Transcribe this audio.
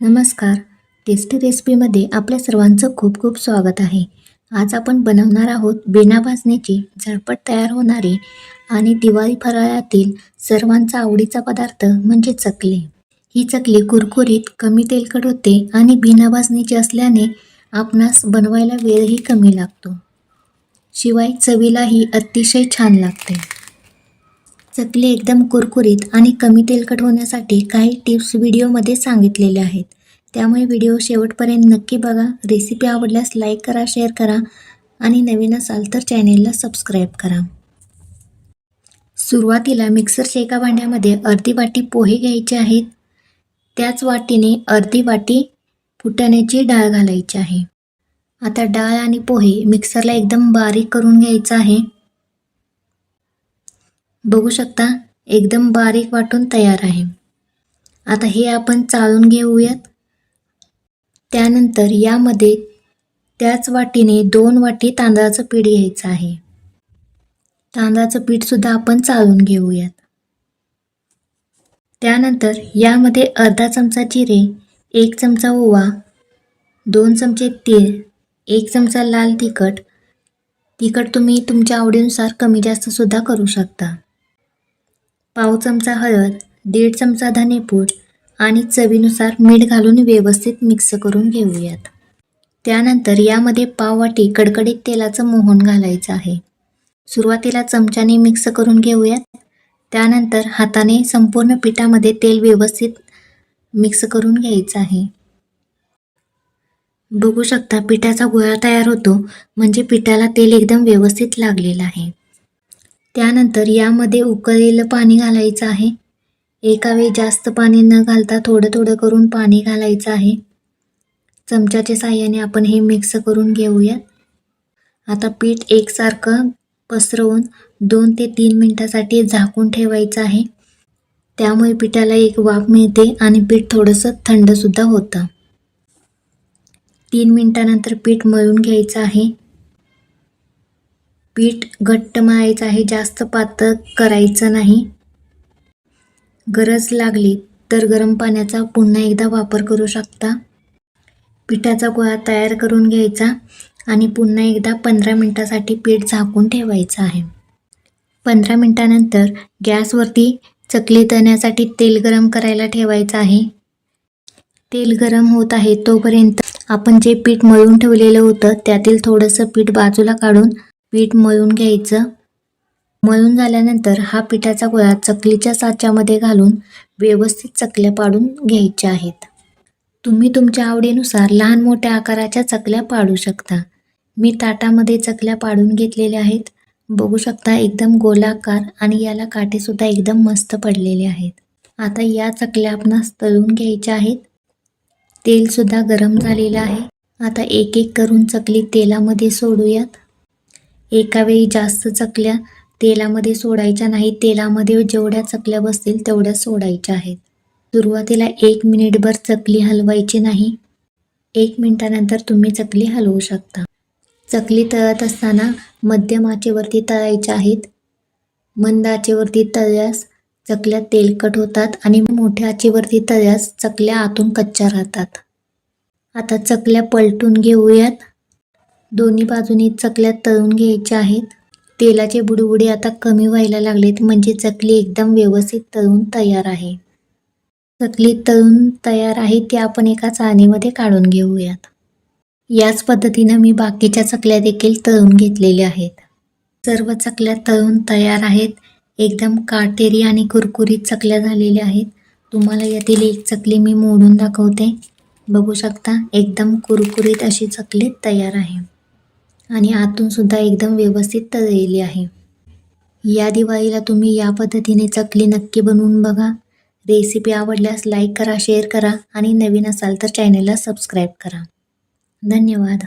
नमस्कार. टेस्टी रेसिपीमध्ये आपल्या सर्वांचं खूप खूप स्वागत आहे. आज आपण बनवणार आहोत बिना भाजणीची झटपट तयार होणारी आणि दिवाळी फराळातील सर्वांचा आवडीचा पदार्थ म्हणजे चकली. ही चकली कुरकुरीत, कमी तेलकट होते आणि बिना भाजणीची असल्याने आपणास बनवायला वेळही कमी लागतो. शिवाय चवीलाही अतिशय छान लागते. चकली एकदम कुरकुरीत आणि कमी तेलकट होण्यासाठी काही टिप्स व्हिडिओमध्ये सांगितलेल्या आहेत. त्यामुळे व्हिडिओ शेवटपर्यंत नक्की बघा. रेसिपी आवडल्यास लाईक करा, शेअर करा आणि नवीन असाल तर चॅनेलला सबस्क्राईब करा. सुरुवातीला मिक्सरच्या एका भांड्यामध्ये अर्धी वाटी पोहे घ्यायचे आहेत. त्याच वाटीने अर्धी वाटी फुटाण्याची डाळ घालायची आहे. आता डाळ आणि पोहे मिक्सरला एकदम बारीक करून घ्यायचं आहे. बघू शकता एकदम बारीक वाटून तयार आहे. आता हे आपण चाळून घेऊयात. त्यानंतर यामध्ये त्याच वाटीने 2 वाटी तांदळाचं पीठ घ्यायचं आहे. तांदळाचं पीठ सुद्धा आपण चाळून घेऊयात. त्यानंतर यामध्ये अर्धा चमचा जिरे, 1 चमचा ओवा, 2 चमचे तीळ, 1 चमचा लाल तिखट. तिखट तुम्ही तुमच्या आवडीनुसार कमी जास्त सुद्धा करू शकता. पाव चमचा हळद, 1.5 चमचा धनेपूड आणि चवीनुसार मीठ घालून व्यवस्थित मिक्स करून घेऊयात. त्यानंतर यामध्ये पाव वाटी कडकडीत तेलाचं मोहन घालायचं आहे. सुरुवातीला चमच्याने मिक्स करून घेऊयात. त्यानंतर हाताने संपूर्ण पिठामध्ये तेल व्यवस्थित मिक्स करून घ्यायचं आहे. बघू शकता पिठाचा गोळा तयार होतो म्हणजे पिठाला तेल एकदम व्यवस्थित लागलेलं आहे. त्यानंतर यामध्ये उकळलेलं पाणी घालायचं आहे. एका वेळी जास्त पाणी न घालता थोडं थोडं करून पाणी घालायचं आहे. चमच्याच्या साहाय्याने आपण हे मिक्स करून घेऊयात. आता पीठ एकसारखं पसरवून 2 ते 3 मिनिटासाठी झाकून ठेवायचं आहे. त्यामुळे पिठाला एक वाफ मिळते आणि पीठ थोडंसं थंड सुद्धा होतं. 3 मिनिटानंतर पीठ मळून घ्यायचं आहे. पीठ घट्ट मळायचं आहे, जास्त पातळ करायचं नाही. गरज लागली तर गरम पाण्याचा पुन्हा एकदा वापर करू शकता. पिठाचा गोळा तयार करून घ्यायचा आणि पुन्हा एकदा 15 मिनिटासाठी पीठ झाकून ठेवायचं आहे. 15 मिनिटानंतर गॅसवरती चकली तळण्यासाठी तेल गरम करायला ठेवायचं आहे. तेल गरम होत आहे तोपर्यंत आपण जे पीठ मळून ठेवलेलं होतं त्यातील थोडंसं पीठ बाजूला काढून पीठ मळून घ्यायचं. मळून झाल्यानंतर हा पिठाचा गोळा चकलीच्या साच्यामध्ये घालून व्यवस्थित चकल्या पाडून घ्यायच्या आहेत. तुम्ही तुमच्या आवडीनुसार लहान मोठ्या आकाराच्या चकल्या पाडू शकता. मी ताटामध्ये चकल्या पाडून घेतलेल्या आहेत. बघू शकता एकदम गोलाकार आणि याला काटे सुद्धा एकदम मस्त पडलेले आहेत. आता या चकल्या आपणास तळून घ्यायच्या आहेत. तेल सुद्धा गरम झालेलं आहे. आता एक एक करून चकली तेलामध्ये सोडूयात. एका वेळी जास्त चकल्या तेलामध्ये सोडायच्या नाही. तेलामध्ये जेवढ्या चकल्या बसतील तेवढ्या सोडायच्या आहेत. सुरुवातीला 1 मिनिटभर चकली हलवायची नाही. 1 मिनिटानंतर तुम्ही चकली हलवू शकता. चकली तळत असताना मध्यम आचेवरती तळायच्या आहेत. मंद आचेवरती तळल्यास चकल्या तेलकट होतात आणि मोठ्या आचेवरती तळल्यास चकल्या आतून कच्च्या राहतात. आता चकल्या पलटून घेऊयात. दोन्ही बाजूनी चकल्या तळून घ्यायच्या आहेत. तेलाचे बुडबुडे आता कमी व्हायला लागलेत म्हणजे चकली एकदम व्यवस्थित तळून तयार आहे. चकली तळून तयार आहे ती आपण एका चाळणीमध्ये काढून घेऊयात. याच पद्धतीनं मी बाकीच्या चकल्या देखील तळून घेतलेल्या आहेत. सर्व चकल्या तळून तयार आहेत. एकदम काटेरी आणि कुरकुरीत चकल्या झालेल्या आहेत. तुम्हाला यातील एक चकली मी मोडून दाखवते. बघू शकता एकदम कुरकुरीत अशी चकली तयार आहे आणि आतून सुद्धा एकदम व्यवस्थित तळलेली आहे. या दिवाळीला तुम्ही या पद्धतीने चकली नक्की बनवून बघा. रेसिपी आवडल्यास लाईक करा, शेअर करा आणि नवीन असाल तर चॅनेलला सबस्क्राईब करा. धन्यवाद.